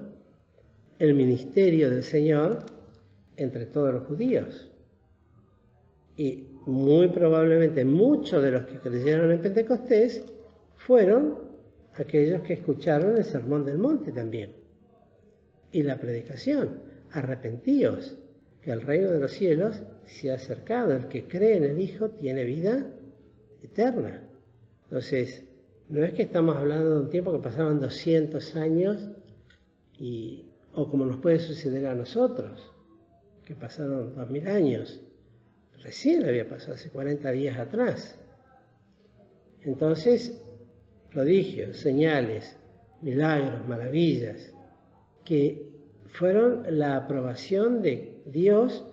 el ministerio del Señor entre todos los judíos. Y muy probablemente muchos de los que creyeron en Pentecostés fueron aquellos que escucharon el Sermón del Monte también. Y la predicación, arrepentíos, que el reino de los cielos se ha acercado. El que cree en el Hijo tiene vida eterna. Entonces, no es que estamos hablando de un tiempo que pasaron 200 años o como nos puede suceder a nosotros, que pasaron 2000 años. Recién había pasado hace 40 días atrás. Entonces, prodigios, señales, milagros, maravillas, que fueron la aprobación de Dios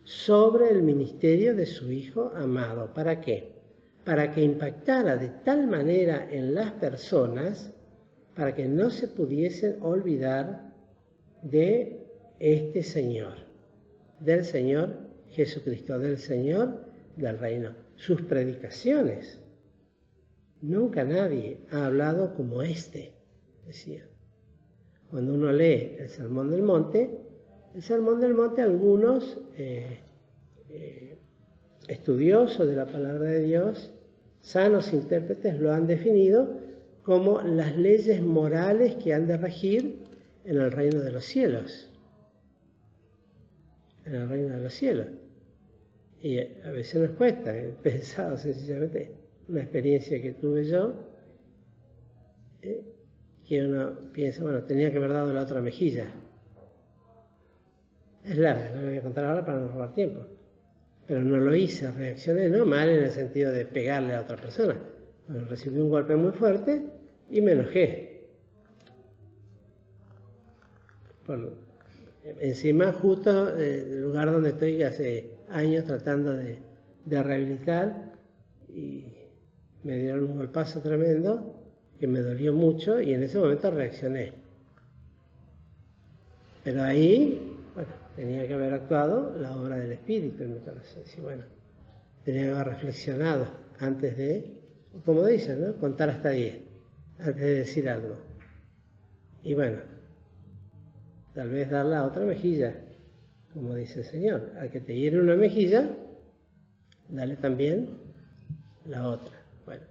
sobre el ministerio de su Hijo amado. ¿Para qué? Para que impactara de tal manera en las personas, para que no se pudiesen olvidar de este Señor, del Señor Jesucristo, del Señor del reino. Sus predicaciones, nunca nadie ha hablado como este, decía. Cuando uno lee el Sermón del Monte, algunos estudiosos de la palabra de Dios, sanos intérpretes, lo han definido como las leyes morales que han de regir en el reino de los cielos. En el reino de los cielos. Y a veces nos cuesta, he pensado sencillamente, una experiencia que tuve yo, que uno piensa, bueno, tenía que haber dado la otra mejilla. Es larga, no lo voy a contar ahora para no robar tiempo. Pero no lo hice, reaccioné, no mal en el sentido de pegarle a otra persona. Bueno, recibí un golpe muy fuerte y me enojé. Encima, justo el lugar donde estoy hace años tratando de rehabilitar, y me dieron un golpazo tremendo que me dolió mucho y en ese momento reaccioné. Pero ahí, bueno, tenía que haber actuado la obra del Espíritu en mi corazón. Y bueno, tenía que haber reflexionado antes de, como dicen, ¿no? Contar hasta 10, antes de decir algo. Y bueno, tal vez dar la otra mejilla, como dice el Señor. Al que te hiere una mejilla, dale también la otra. Bueno,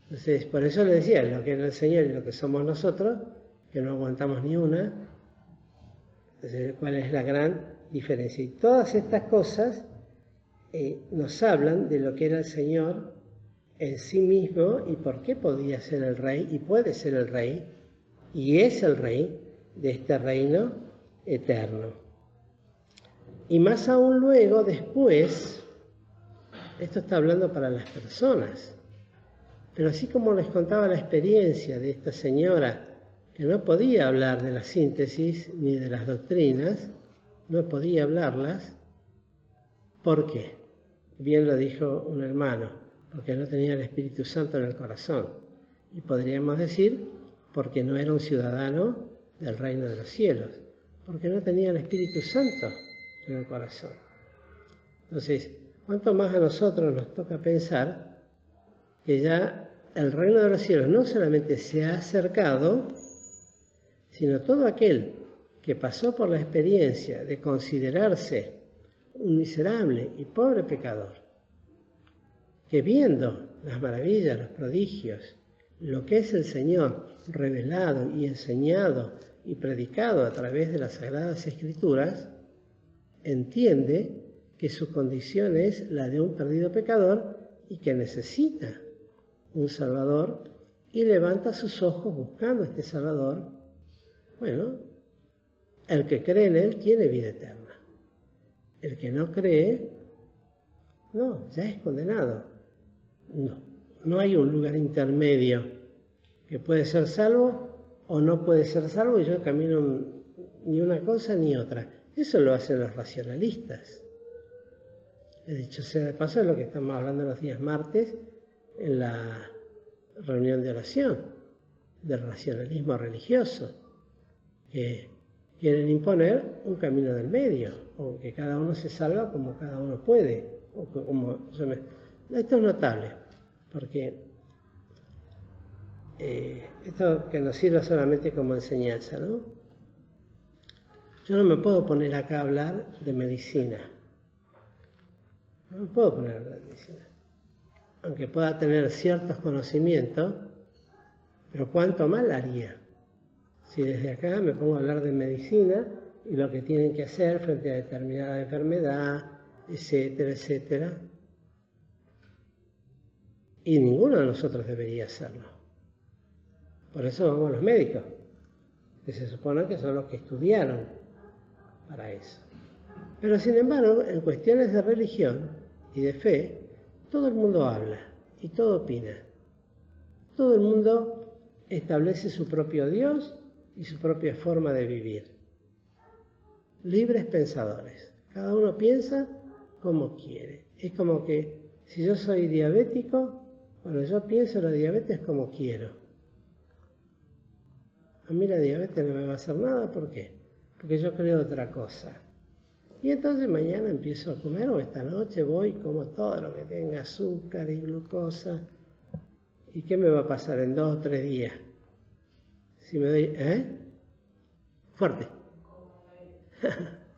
entonces por eso le decía, lo que era el Señor y lo que somos nosotros, que no aguantamos ni una. Entonces, ¿cuál es la gran diferencia? Y todas estas cosas nos hablan de lo que era el Señor en sí mismo y por qué podía ser el Rey y puede ser el Rey y es el Rey de este reino eterno. Y más aún luego, después, esto está hablando para las personas, pero así como les contaba la experiencia de esta señora que no podía hablar de la síntesis ni de las doctrinas, no podía hablarlas, ¿por qué? Bien lo dijo un hermano, porque no tenía el Espíritu Santo en el corazón. Y podríamos decir, porque no era un ciudadano del reino de los cielos, porque no tenía el Espíritu Santo en el corazón. Entonces, ¿cuánto más a nosotros nos toca pensar que ya el reino de los cielos no solamente se ha acercado, sino todo aquel que pasó por la experiencia de considerarse un miserable y pobre pecador, que viendo las maravillas, los prodigios, lo que es el Señor revelado y enseñado y predicado a través de las Sagradas Escrituras, entiende que su condición es la de un perdido pecador y que necesita un Salvador y levanta sus ojos buscando a este Salvador. Bueno, el que cree en Él tiene vida eterna. El que no cree, no, ya es condenado. No hay un lugar intermedio que puede ser salvo o no puede ser salvo y yo camino ni una cosa ni otra. Eso lo hacen los racionalistas. He dicho sea de paso, es lo que estamos hablando los días martes en la reunión de oración del racionalismo religioso, que quieren imponer un camino del medio, o que cada uno se salva como cada uno puede. Esto es notable, porque esto que nos sirva solamente como enseñanza, ¿no? Yo no me puedo poner acá a hablar de medicina. No me puedo poner a hablar de medicina. Aunque pueda tener ciertos conocimientos, pero cuánto mal haría si desde acá me pongo a hablar de medicina y lo que tienen que hacer frente a determinada enfermedad, etcétera, etcétera. Y ninguno de nosotros debería hacerlo. Por eso vamos a los médicos, que se supone que son los que estudiaron para eso. Pero sin embargo, en cuestiones de religión y de fe, todo el mundo habla y todo opina. Todo el mundo establece su propio Dios y su propia forma de vivir. Libres pensadores. Cada uno piensa como quiere. Es como que si yo soy diabético, bueno, yo pienso la diabetes como quiero. A mí la diabetes no me va a hacer nada, ¿por qué? Porque yo creo otra cosa. Y entonces mañana empiezo a comer, o esta noche voy y como todo lo que tenga azúcar y glucosa. ¿Y qué me va a pasar en 2 o 3 días? Si me doy, fuerte.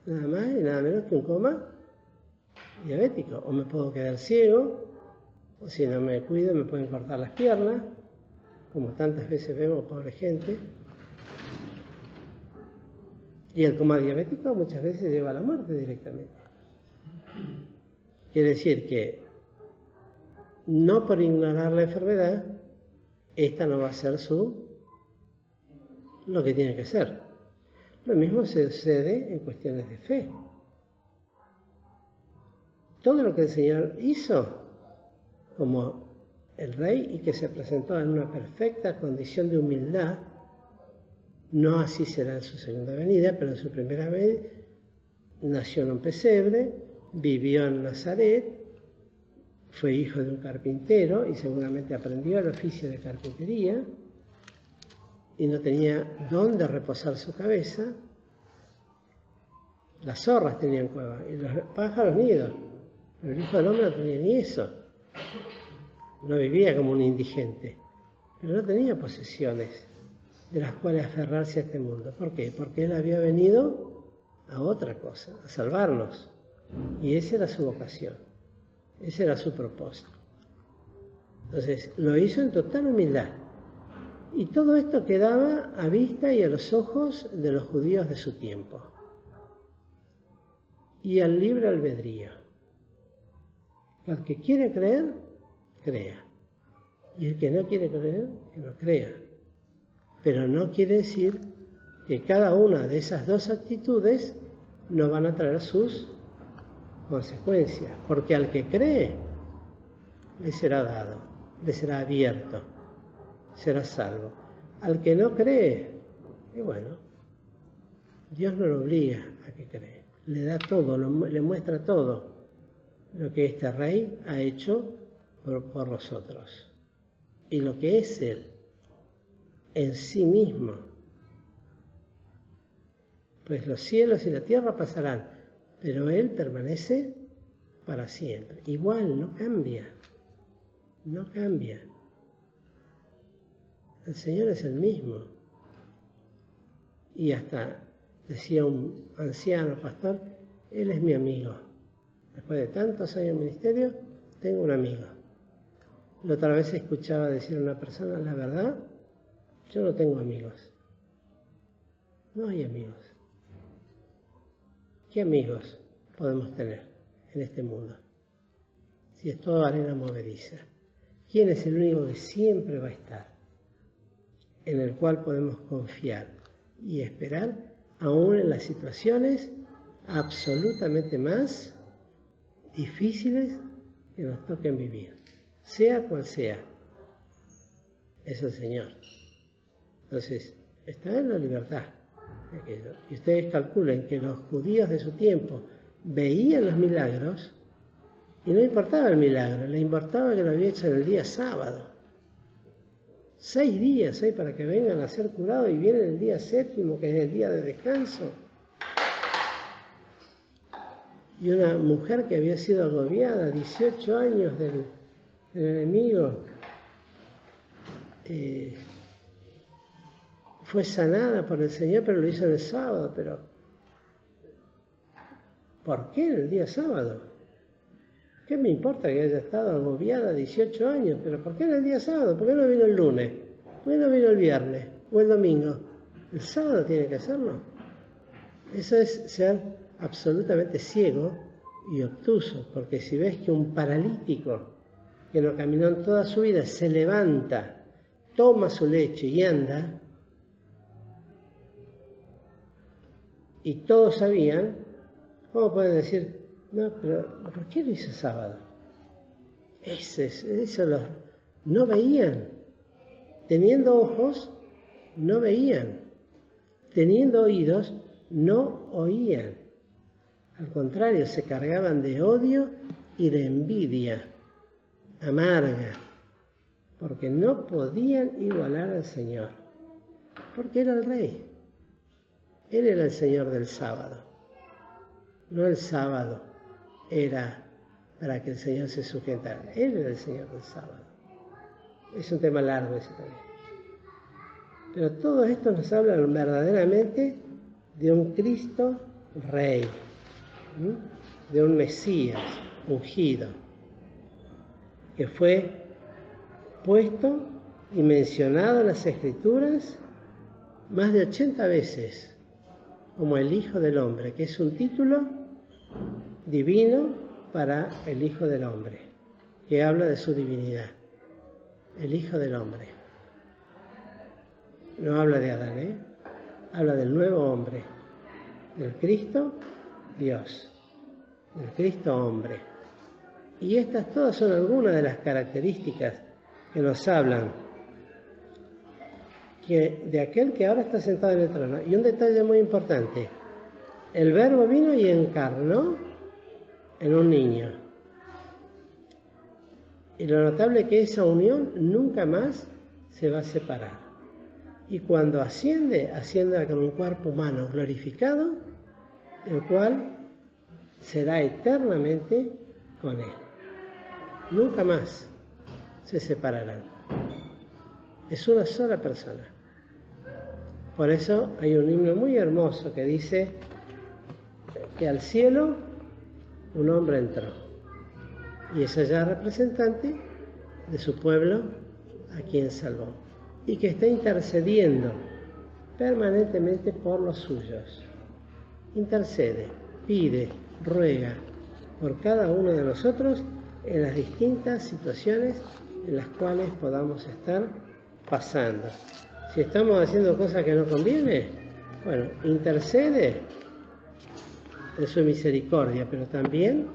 Nada más y nada menos que un coma diabético. O me puedo quedar ciego, o si no me cuido me pueden cortar las piernas, como tantas veces vemos, pobre gente. Y el coma diabético muchas veces lleva a la muerte directamente. Quiere decir que no por ignorar la enfermedad, esta no va a ser lo que tiene que ser. Lo mismo sucede en cuestiones de fe. Todo lo que el Señor hizo como el Rey y que se presentó en una perfecta condición de humildad, no así será en su segunda venida, pero en su primera vez nació en un pesebre, vivió en Nazaret, fue hijo de un carpintero y seguramente aprendió el oficio de carpintería y no tenía dónde reposar su cabeza. Las zorras tenían cueva y los pájaros nidos, pero el Hijo del Hombre no tenía ni eso. No vivía como un indigente, pero no tenía posesiones de las cuales aferrarse a este mundo. ¿Por qué? Porque Él había venido a otra cosa, a salvarnos. Y esa era su vocación, ese era su propósito. Entonces, lo hizo en total humildad. Y todo esto quedaba a vista y a los ojos de los judíos de su tiempo. Y al libre albedrío. El que quiere creer, crea. Y el que no quiere creer, que no crea. Pero no quiere decir que cada una de esas dos actitudes no van a traer sus consecuencias. Porque al que cree, le será dado, le será abierto, será salvo. Al que no cree, y bueno, Dios no lo obliga a que cree. Le da todo, le muestra todo lo que este Rey ha hecho por nosotros. Y lo que es Él en sí mismo. Pues los cielos y la tierra pasarán, pero Él permanece para siempre. Igual, no cambia. No cambia. El Señor es el mismo. Y hasta decía un anciano pastor, Él es mi amigo. Después de tantos años de ministerio, tengo un amigo. La otra vez escuchaba decir a una persona, la verdad, yo no tengo amigos. No hay amigos. ¿Qué amigos podemos tener en este mundo? Si es todo arena movediza. ¿Quién es el único que siempre va a estar? En el cual podemos confiar y esperar, aún en las situaciones absolutamente más difíciles que nos toquen vivir. Sea cual sea, es el Señor. Entonces, está en la libertad. Y ustedes calculen que los judíos de su tiempo veían los milagros y no importaba el milagro, les importaba que lo había hecho en el día sábado. 6 días hay para que vengan a ser curados y vienen el día 7º, que es el día de descanso. Y una mujer que había sido agobiada 18 años del enemigo, fue sanada por el Señor, pero lo hizo en el sábado. Pero ¿por qué en el día sábado? ¿Qué me importa que haya estado agobiada 18 años? Pero ¿por qué en el día sábado? ¿Por qué no vino el lunes? ¿Por qué no vino el viernes o el domingo? El sábado tiene que hacerlo. Eso es ser absolutamente ciego y obtuso, porque si ves que un paralítico que no caminó en toda su vida se levanta, toma su leche y anda, y todos sabían, ¿cómo pueden decir? No, pero ¿por qué lo hizo sábado? No veían. Teniendo ojos, no veían. Teniendo oídos, no oían. Al contrario, se cargaban de odio y de envidia amarga, porque no podían igualar al Señor, porque era el Rey. Él era el Señor del sábado, no el sábado era para que el Señor se sujetara. Él era el Señor del sábado. Es un tema largo ese también. Pero todo esto nos habla verdaderamente de un Cristo Rey, de un Mesías ungido, que fue puesto y mencionado en las Escrituras más de 80 veces como el Hijo del Hombre, que es un título divino para el Hijo del Hombre, que habla de su divinidad. El Hijo del Hombre. No habla de Adán, habla del nuevo hombre, del Cristo Dios, del Cristo hombre. Y estas todas son algunas de las características que nos hablan de aquel que ahora está sentado en el trono. Y un detalle muy importante, el Verbo vino y encarnó en un niño. Y lo notable es que esa unión nunca más se va a separar. Y cuando asciende con un cuerpo humano glorificado, el cual será eternamente con él. Nunca más se separarán. Es una sola persona. Por eso hay un himno muy hermoso que dice que al cielo un hombre entró. Y es allá representante de su pueblo a quien salvó. Y que está intercediendo permanentemente por los suyos. Intercede, pide, ruega por cada uno de nosotros en las distintas situaciones en las cuales podamos estar pasando. Si estamos haciendo cosas que no conviene, bueno, intercede en su misericordia, pero también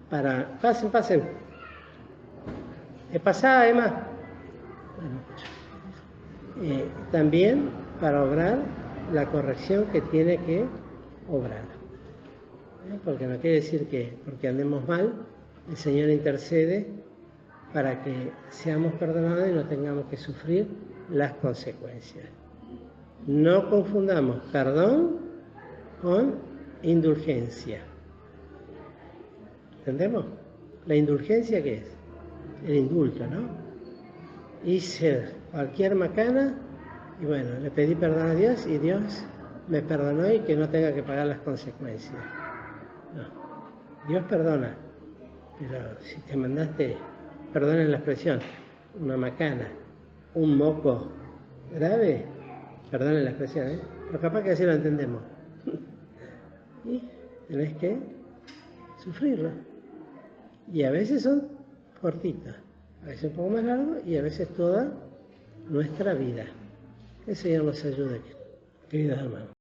para... Pasen. Pasada, Emma. También para obrar la corrección que tiene que obrar. Porque no quiere decir que porque andemos mal, el Señor intercede para que seamos perdonados y no tengamos que sufrir las consecuencias. No confundamos perdón con indulgencia. ¿Entendemos? ¿La indulgencia qué es? El indulto, ¿no? Hice cualquier macana y bueno, le pedí perdón a Dios y Dios me perdonó y que no tenga que pagar las consecuencias. No, Dios perdona, pero si te mandaste, perdonen la expresión, una macana, un moco grave, perdonen la expresión, pero capaz que así lo entendemos. Y tenés que sufrirlo. Y a veces son cortitas, a veces un poco más largo y a veces toda nuestra vida. Que el Señor nos ayude, queridos hermanos.